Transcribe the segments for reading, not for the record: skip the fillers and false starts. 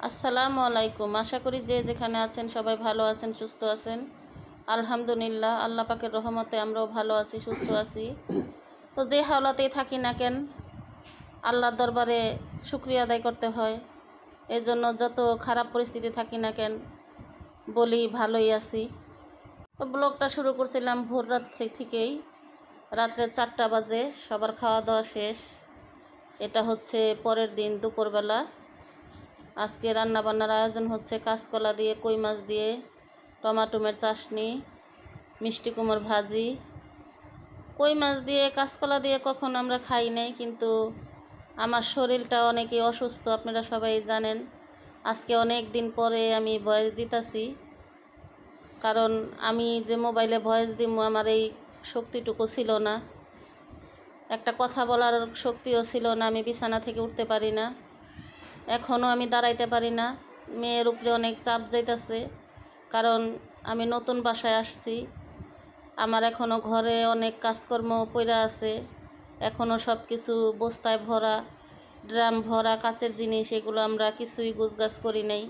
আসসালামু আলাইকুম। আশা করি যে যেখানে আছেন সবাই ভালো আছেন, সুস্থ আছেন। আলহামদুলিল্লাহ, আল্লাহ পাকের রহমতে আমরাও ভালো আছি, সুস্থ আছি। তো যে হাওলাতেই থাকি না কেন, আল্লাহর দরবারে শুকরিয়া আদায় করতে হয়। এর জন্য যত খারাপ পরিস্থিতি থাকি না কেন, বলি ভালোই আছি। তো ব্লগটা শুরু করছিলাম ভোর রাত্রি থেকেই, রাত্রে 4টা বাজে। সবার খাওয়া দাওয়া শেষ। এটা হচ্ছে পরের দিন দুপুরবেলা। আজকে রান্নাবান্নার আয়োজন হচ্ছে কাঁচকলা দিয়ে, কই মাছ দিয়ে, টমাটোমের চাটনি, মিষ্টি কুমড়োর ভাজি। কই মাছ দিয়ে কাঁচকলা দিয়ে কখনো আমরা খাই নাই, কিন্তু আমার শরীরটা অনেকই অসুস্থ, আপনারা সবাই জানেন। আজকে অনেক দিন পরে আমি ভয়েস দিতেছি, কারণ আমি যে মোবাইলে ভয়েস দিব আমার এই শক্তিটুকু ছিল না, একটা কথা বলার শক্তিও ছিল না। আমি বিছানা থেকে উঠতে পারি না, এখনও আমি দাঁড়াইতে পারি না। মেয়ের উপরে অনেক চাপ যাইতেছে, কারণ আমি নতুন বাসায় আসছি। আমার এখনও ঘরে অনেক কাজকর্ম পড়ে আছে, এখনও সব কিছু বস্তায় ভরা, ড্রাম ভরা কাচের জিনিস, এগুলো আমরা কিছুই গুছগাছ করি নাই।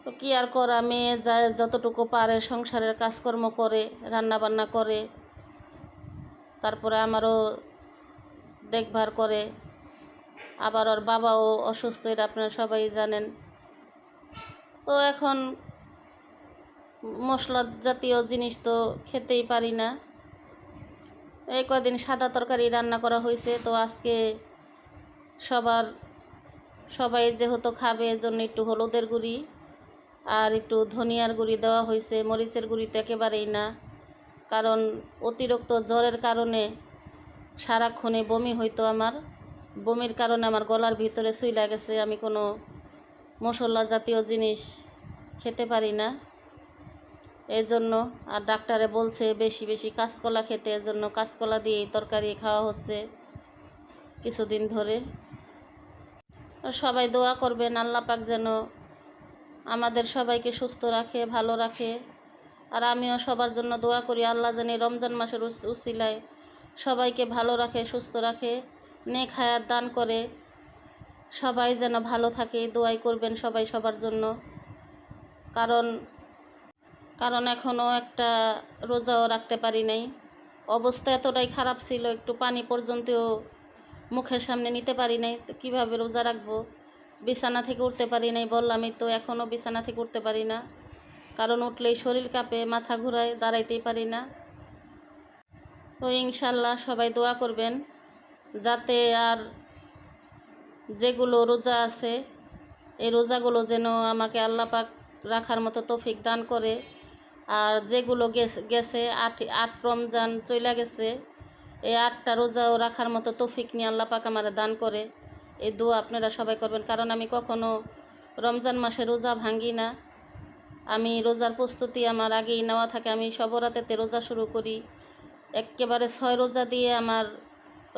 তো কী আর করা, মেয়ে যায় যতটুকু পারে সংসারের কাজকর্ম করে, রান্নাবান্না করে, তারপরে আমারও দেখভাল করে। আবার ওর বাবাও অসুস্থ, এটা আপনারা সবাই জানেন। তো এখন মশলা জাতীয় জিনিস তো খেতেই পারি না। এই কদিন সাদা তরকারি রান্না করা হয়েছে, তো আজকে সবাই যেহেতু খাবে এজন্য একটু হলুদের গুঁড়ি আর একটু ধনিয়ার গুঁড়ি দেওয়া হয়েছে, মরিচের গুঁড়ি তো একেবারেই না। কারণ অতিরিক্ত জ্বরের কারণে সারাক্ষণে বমি হইতো আমার। বমির কারণে আমার গলার ভিতরে চুইলা গেছে, আমি কোনো মশলা জাতীয় জিনিস খেতে পারি না। এই জন্য আর ডাক্তারে বলছে বেশি বেশি কাঁচকলা খেতে, এর জন্য কাঁচকলা দিয়েই তরকারি খাওয়া হচ্ছে কিছুদিন ধরে। সবাই দোয়া করবেন আল্লাহ পাক যেন আমাদের সবাইকে সুস্থ রাখে, ভালো রাখে। আর আমিও সবার জন্য দোয়া করি, আল্লাহ জানি রমজান মাসের উসিলায় সবাইকে ভালো রাখে, সুস্থ রাখে, নেক হায়াত দান করে, সবাই যেন ভালো থাকে। দোয়াই করবেন সবাই সবার জন্য। কারণ এখনও একটা রোজাও রাখতে পারি নাই, অবস্থা এতটাই খারাপ ছিল, একটু পানি পর্যন্তও মুখের সামনে নিতে পারি নাই। তো কীভাবে রোজা রাখবো? বিছানা থেকে উঠতে পারি নাই, বললামই তো, এখনও বিছানা থেকে উঠতে পারি না, কারণ উঠলেই শরীর কাঁপে, মাথা ঘুরায়, দাঁড়াইতেই পারি না। তো ইনশাল্লাহ সবাই দোয়া করবেন যাতে আর যেগুলো রোজা আছে এই রোজাগুলো যেন আমাকে আল্লাহ পাক রাখার মতো তৌফিক দান করে। আর যেগুলো গেছে আট রমজান চলে গেছে, এই 8টা রোজাও রাখার মতো তৌফিক নিয়ে আল্লাহ পাক আমার দান করে। এই দোয়া আপনারা সবাই করবেন, কারণ আমি কখনো রমজান মাসে রোজা ভাঙ্গি না। আমি রোজার প্রস্তুতি আমার আগেই নেওয়া থাকে। আমি সবরাতেতে রোজা শুরু করি, একেবারে 6 রোজা দিয়ে আমার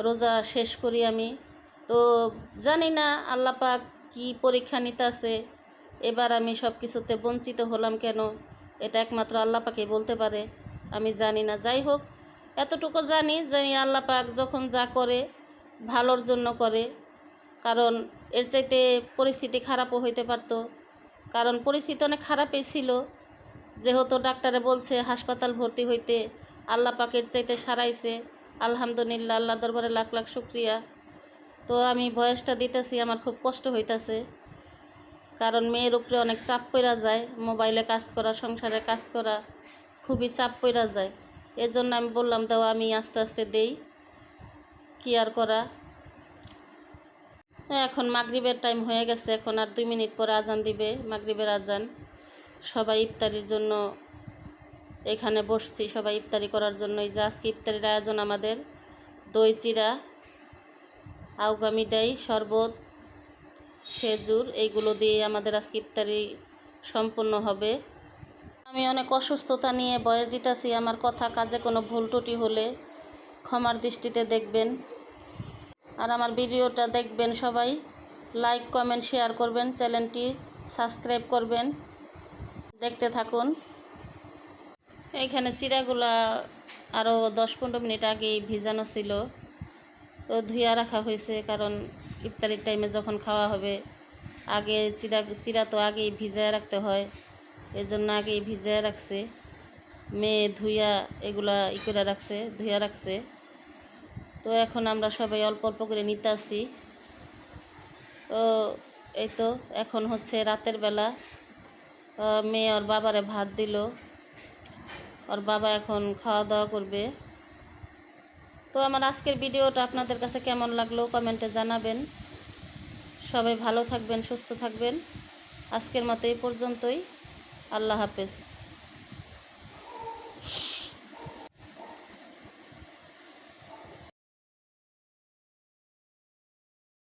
রোজা শেষ করি আমি। তো জানি না আল্লাহ পাক কী পরীক্ষা নিতে আছে, এবার আমি সব কিছুতে বঞ্চিত হলাম কেন, এটা একমাত্র আল্লাহ পাকই বলতে পারে, আমি জানি না। যাই হোক, এতটুকু জানি আল্লাহ পাক যখন যা করে ভালোর জন্য করে, কারণ এর চাইতে পরিস্থিতি খারাপও হইতে পারতো। কারণ পরিস্থিতি অনেক খারাপই ছিল, যেহেতু ডাক্তারে বলছে হাসপাতাল ভর্তি হইতে, আল্লাহ পাকের চাইতে সারাইছে। আলহামদুলিল্লাহ, আল্লাহ দরবারে লাখ লাখ শুকরিয়া। তো আমি ভয়েসটা দিতেছি, আমার খুব কষ্ট হইতাছে, কারণ মেয়ের উপরে অনেক চাপ পড়া যায়, মোবাইলে কাজ করা, সংসারে কাজ করা, খুবই চাপ পড়া যায়। এজন্য আমি বললাম দাও আমি আস্তে আস্তে দেই, কি আর করা। এখন মাগরিবের টাইম হয়ে গেছে, এখন আর 2 মিনিট পরে আজান দিবে, মাগরিবের আজান। সবাই ইফতারির জন্য এখানে বসছি, সবাই ইফতারি করার জন্য। এই যে আজকে ইফতারির আয়োজন আমাদের দই চিরা, আউগা মিঠাই, শরবত, খেজুর, এইগুলো দিয়ে আমাদের আজকে ইফতারি সম্পূর্ণ হবে। আমি অনেক অসুস্থতা নিয়ে বয়স দিতেছি, আমার কথা কাজে কোনো ভুল ত্রুটি হলে ক্ষমার দৃষ্টিতে দেখবেন। আর আমার ভিডিওটা দেখবেন সবাই, লাইক কমেন্ট শেয়ার করবেন, চ্যানেলটি সাবস্ক্রাইব করবেন। দেখতে থাকুন। এইখানে চিড়াগুলা আরও 10-15 মিনিট আগেই ভিজানো ছিল, তো ধুইয়া রাখা হয়েছে, কারণ ইফতারির টাইমে যখন খাওয়া হবে আগে চিরা তো আগেই ভিজায় রাখতে হয়, এজন্য আগেই ভিজায় রাখছে। মেয়ে ধুইয়া এগুলা করে রাখছে, ধুইয়া রাখছে। তো এখন আমরা সবাই অল্প অল্প করে নিতে আসি। তো এই তো এখন হচ্ছে রাতের বেলা। মেয়ে ওর বাবারে ভাত দিল, ওর বাবা এখন খাওয়া দাওয়া করবে। তো আমার আজকের ভিডিওটা আপনাদের কাছে কেমন লাগলো কমেন্টে জানাবেন। সবাই ভালো থাকবেন, সুস্থ থাকবেন। আজকের মতো এই পর্যন্তই। আল্লাহ হাফেজ।